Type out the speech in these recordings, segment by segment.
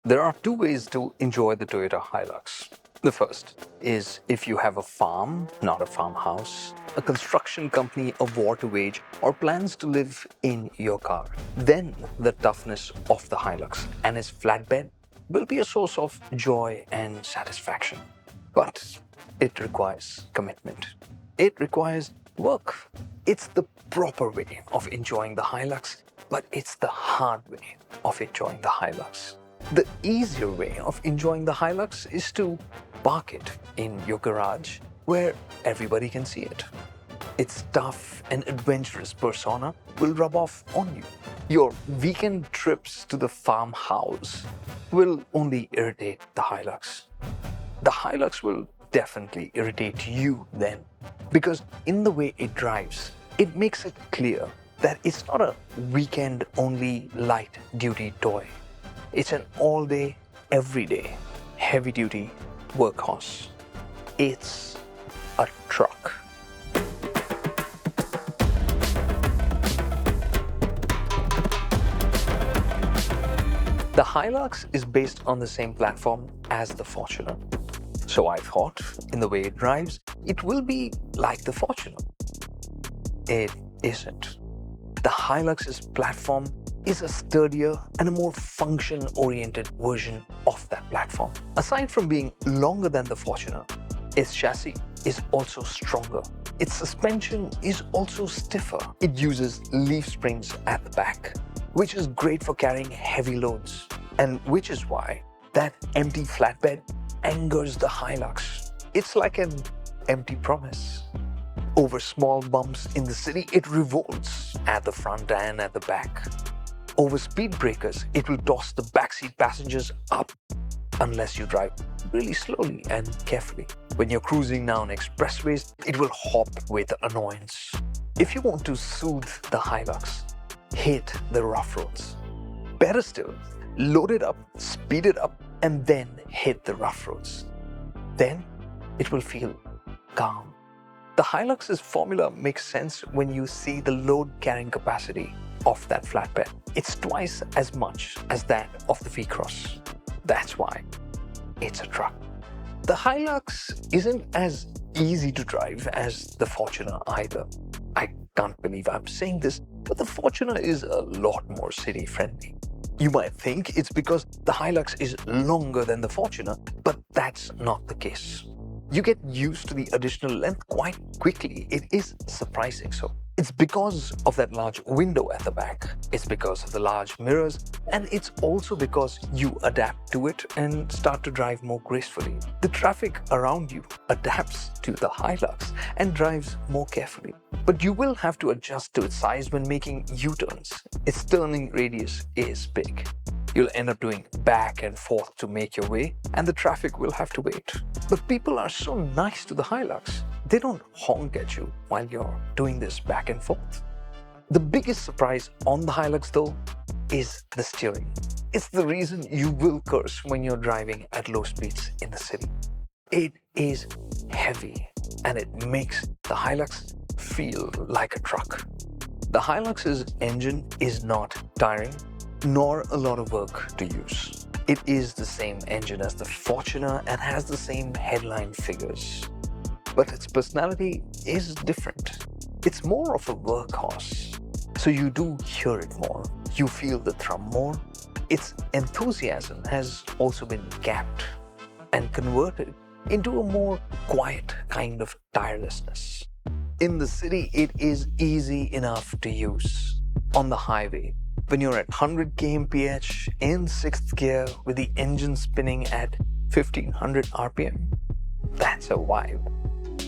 There are two ways to enjoy the Toyota Hilux. The first is if you have a farm, not a farmhouse, a construction company, a war to wage, or plans to live in your car. Then the toughness of the Hilux and its flatbed will be a source of joy and satisfaction. But it requires commitment. It requires work. It's the proper way of enjoying the Hilux, but it's the hard way of enjoying the Hilux. The easier way of enjoying the Hilux is to park it in your garage where everybody can see it. Its tough and adventurous persona will rub off on you. Your weekend trips to the farmhouse will only irritate the Hilux. The Hilux will definitely irritate you then, because in the way it drives, it makes it clear that it's not a weekend-only light-duty toy. It's an all-day, everyday, heavy-duty workhorse. It's a truck. The Hilux is based on the same platform as the Fortuner. So I thought, in the way it drives, it will be like the Fortuner. It isn't. The Hilux's platform is a sturdier and a more function-oriented version of that platform. Aside from being longer than the Fortuner, its chassis is also stronger. Its suspension is also stiffer. It uses leaf springs at the back, which is great for carrying heavy loads, and which is why that empty flatbed angers the Hilux. It's like an empty promise. Over small bumps in the city, it revolts at the front and at the back. Over speed breakers, it will toss the backseat passengers up unless you drive really slowly and carefully. When you're cruising down expressways, it will hop with annoyance. If you want to soothe the Hilux, hit the rough roads. Better still, load it up, speed it up, and then hit the rough roads. Then it will feel calm. The Hilux's formula makes sense when you see the load carrying capacity of that flatbed. It's twice as much as that of the V-Cross. That's why it's a truck. The Hilux isn't as easy to drive as the Fortuner either. I can't believe I'm saying this, but the Fortuner is a lot more city-friendly. You might think it's because the Hilux is longer than the Fortuner, but that's not the case. You get used to the additional length quite quickly. It is surprising so. It's because of that large window at the back. It's because of the large mirrors, and it's also because you adapt to it and start to drive more gracefully. The traffic around you adapts to the Hilux and drives more carefully. But you will have to adjust to its size when making U-turns. Its turning radius is big. You'll end up doing back and forth to make your way, and the traffic will have to wait. But people are so nice to the Hilux. They don't honk at you while you're doing this back and forth. The biggest surprise on the Hilux, though, is the steering. It's the reason you will curse when you're driving at low speeds in the city. It is heavy, and it makes the Hilux feel like a truck. The Hilux's engine is not tiring, nor a lot of work to use. It is the same engine as the Fortuner and has the same headline figures. But its personality is different. It's more of a workhorse, so you do hear it more. You feel the thrum more. Its enthusiasm has also been capped and converted into a more quiet kind of tirelessness. In the city, it is easy enough to use. On the highway, when you're at 100 kmph in 6th gear with the engine spinning at 1500 RPM, that's a vibe.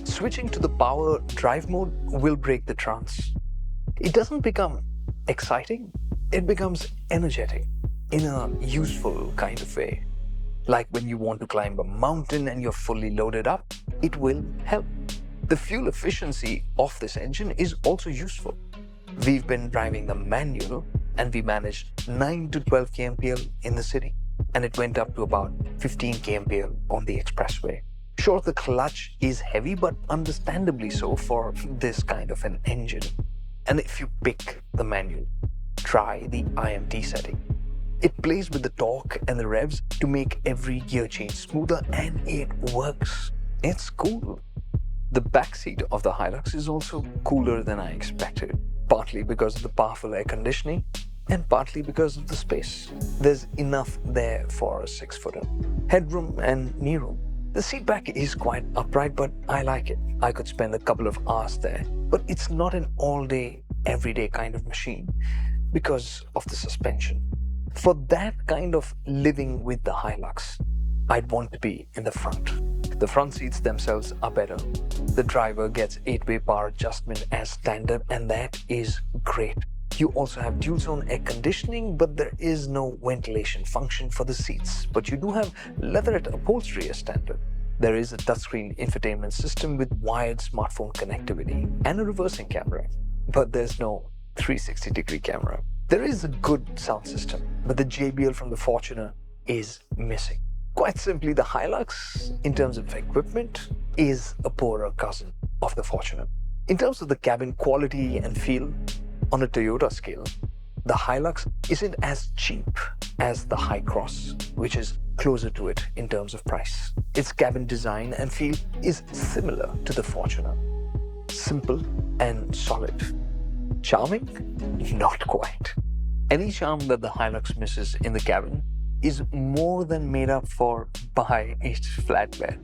Switching to the power drive mode will break the trance. It doesn't become exciting, it becomes energetic in a useful kind of way. Like when you want to climb a mountain and you're fully loaded up, it will help. The fuel efficiency of this engine is also useful. We've been driving the manual and we managed 9 to 12 kmpl in the city, and it went up to about 15 kmpl on the expressway. Sure, the clutch is heavy, but understandably so for this kind of an engine. And if you pick the manual, try the IMT setting. It plays with the torque and the revs to make every gear change smoother, and it works. It's cool. The backseat of the Hilux is also cooler than I expected, partly because of the powerful air conditioning and partly because of the space. There's enough there for a 6-footer. Headroom and knee room. The seat back is quite upright, but I like it. I could spend a couple of hours there, but it's not an all-day, everyday kind of machine because of the suspension. For that kind of living with the Hilux, I'd want to be in the front. The front seats themselves are better. The driver gets 8-way power adjustment as standard, and that is great. You also have dual-zone air conditioning, but there is no ventilation function for the seats. But you do have leatherette upholstery as standard. There is a touchscreen infotainment system with wired smartphone connectivity and a reversing camera, but there's no 360-degree camera. There is a good sound system, but the JBL from the Fortuner is missing. Quite simply, the Hilux, in terms of equipment, is a poorer cousin of the Fortuner. In terms of the cabin quality and feel, on a Toyota scale, the Hilux isn't as cheap as the Hi-Cross, which is closer to it in terms of price. Its cabin design and feel is similar to the Fortuner. Simple and solid. Charming? Not quite. Any charm that the Hilux misses in the cabin is more than made up for by its flatbed.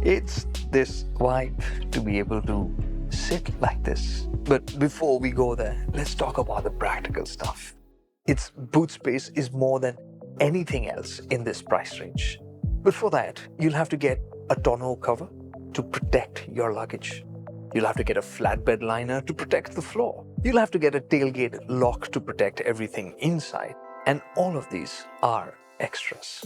It's this vibe to be able to sit like this. But before we go there, let's talk about the practical stuff. Its boot space is more than anything else in this price range. But for that, you'll have to get a tonneau cover to protect your luggage. You'll have to get a flatbed liner to protect the floor. You'll have to get a tailgate lock to protect everything inside. And all of these are extras.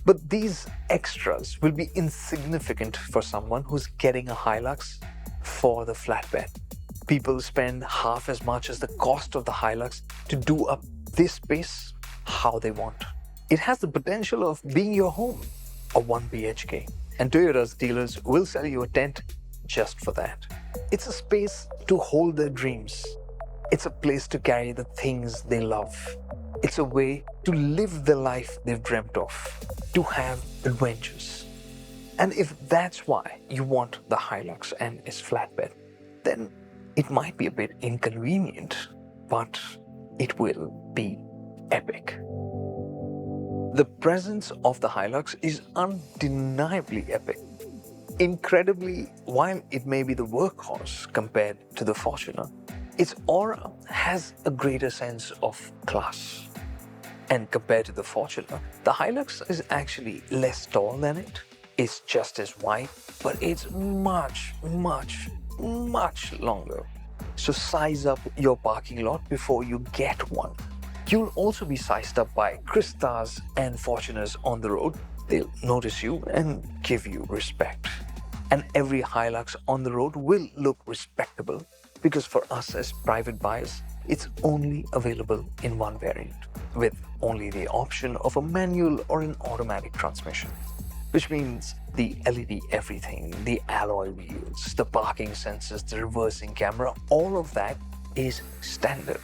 But these extras will be insignificant for someone who's getting a Hilux for the flatbed. People spend half as much as the cost of the Hilux to do up this space how they want. It has the potential of being your home, a 1 BHK. And Toyota's dealers will sell you a tent just for that. It's a space to hold their dreams. It's a place to carry the things they love. It's a way to live the life they've dreamt of, to have adventures. And if that's why you want the Hilux and its flatbed, then it might be a bit inconvenient, but it will be epic. The presence of the Hilux is undeniably epic. Incredibly, while it may be the workhorse compared to the Fortuner, its aura has a greater sense of class. And compared to the Fortuner, the Hilux is actually less tall than it. It's just as wide, but it's much longer. So size up your parking lot before you get one. You'll also be sized up by Cristas and Fortuners on the road. They'll notice you and give you respect. And every Hilux on the road will look respectable because for us as private buyers, it's only available in one variant with only the option of a manual or an automatic transmission. Which means the LED everything, the alloy wheels, the parking sensors, the reversing camera, all of that is standard.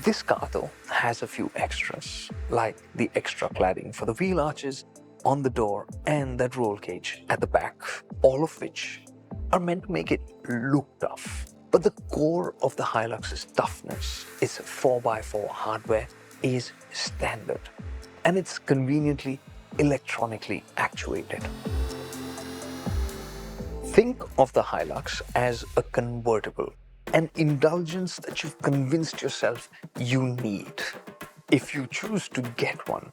This car though has a few extras, like the extra cladding for the wheel arches, on the door, and that roll cage at the back, all of which are meant to make it look tough. But the core of the Hilux's toughness, its 4x4 hardware, is standard, and it's conveniently electronically actuated. Think of the Hilux as a convertible, an indulgence that you've convinced yourself you need. If you choose to get one,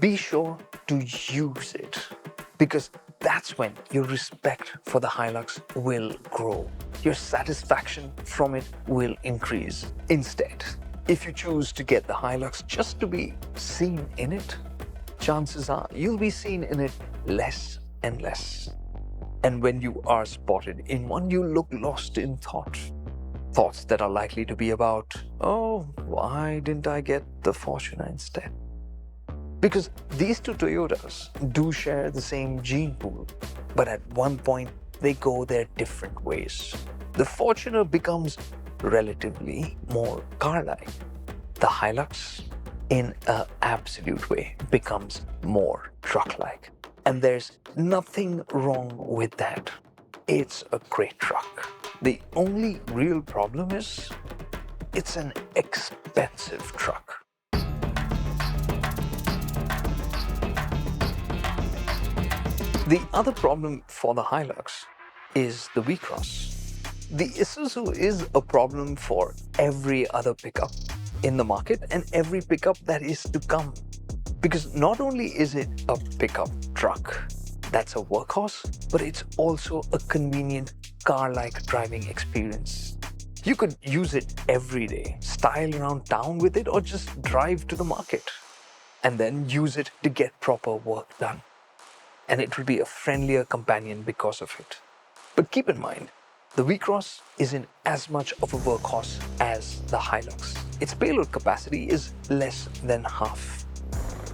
be sure to use it, because that's when your respect for the Hilux will grow. Your satisfaction from it will increase. Instead, if you choose to get the Hilux just to be seen in it, chances are you'll be seen in it less and less. And when you are spotted in one, you look lost in thought. Thoughts that are likely to be about, oh, why didn't I get the Fortuner instead? Because these two Toyotas do share the same gene pool, but at one point they go their different ways. The Fortuner becomes relatively more car-like. The Hilux in an absolute way becomes more truck-like. And there's nothing wrong with that. It's a great truck. The only real problem is it's an expensive truck. The other problem for the Hilux is the V-Cross. The Isuzu is a problem for every other pickup in the market and every pickup that is to come. Because not only is it a pickup truck that's a workhorse, but it's also a convenient car-like driving experience. You could use it every day, style around town with it, or just drive to the market and then use it to get proper work done. And it will be a friendlier companion because of it. But keep in mind, the V-Cross isn't as much of a workhorse as the Hilux. Its payload capacity is less than half,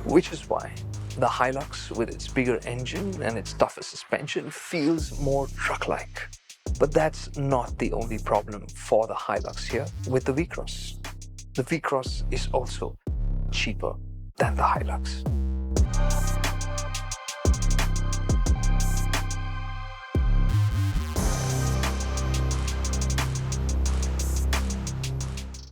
which is why the Hilux, with its bigger engine and its tougher suspension, feels more truck-like. But that's not the only problem for the Hilux here with the V-Cross. The V-Cross is also cheaper than the Hilux.